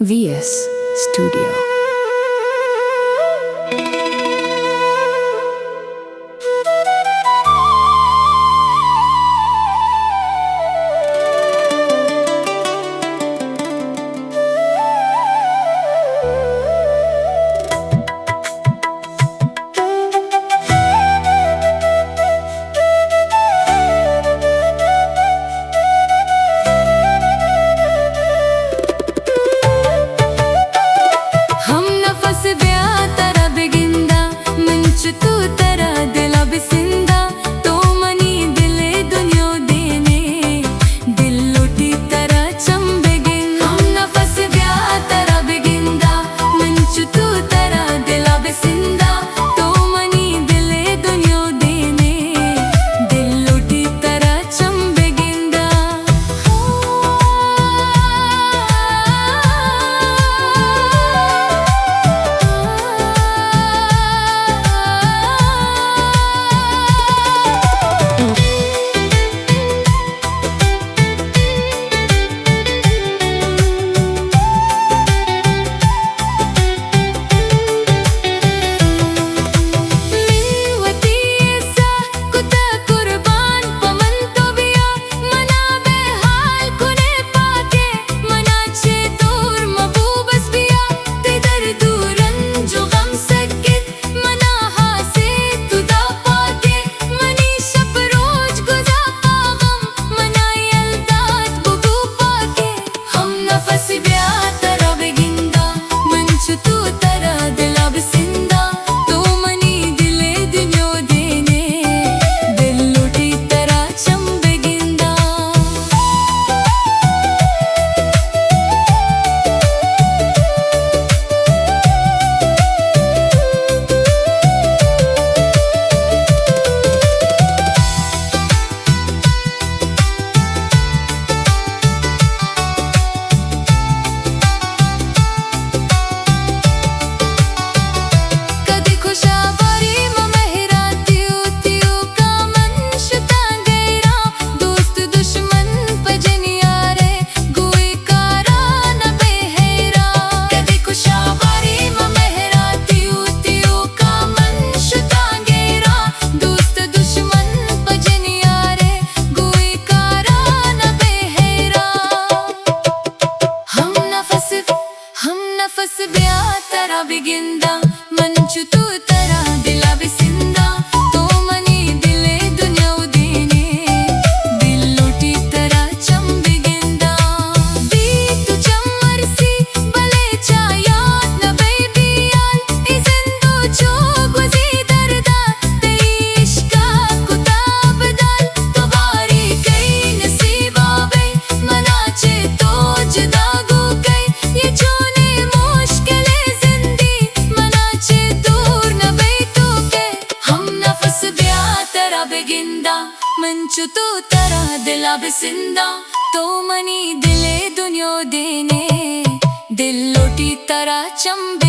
VS Studio. बिगिंदा मंचु तू तरा दिला बिसिंदा तो मनी दिले दुनिया उदीने दिल लोटी तरा चम बिगिंदा दी तू चमरसी भले चायात न बेबी याल इजिंदो जो गुजी दरदा तेइश्का कुताब दाल तो बारी कई नसीबा बे मनाचे तो जुदा गो गई ये जोने मुश्किल बिगिंदा मंचु तू तरा दिला बिसिंदा तो मनी दिले दुनिया देने दिल लोटी तरा चंब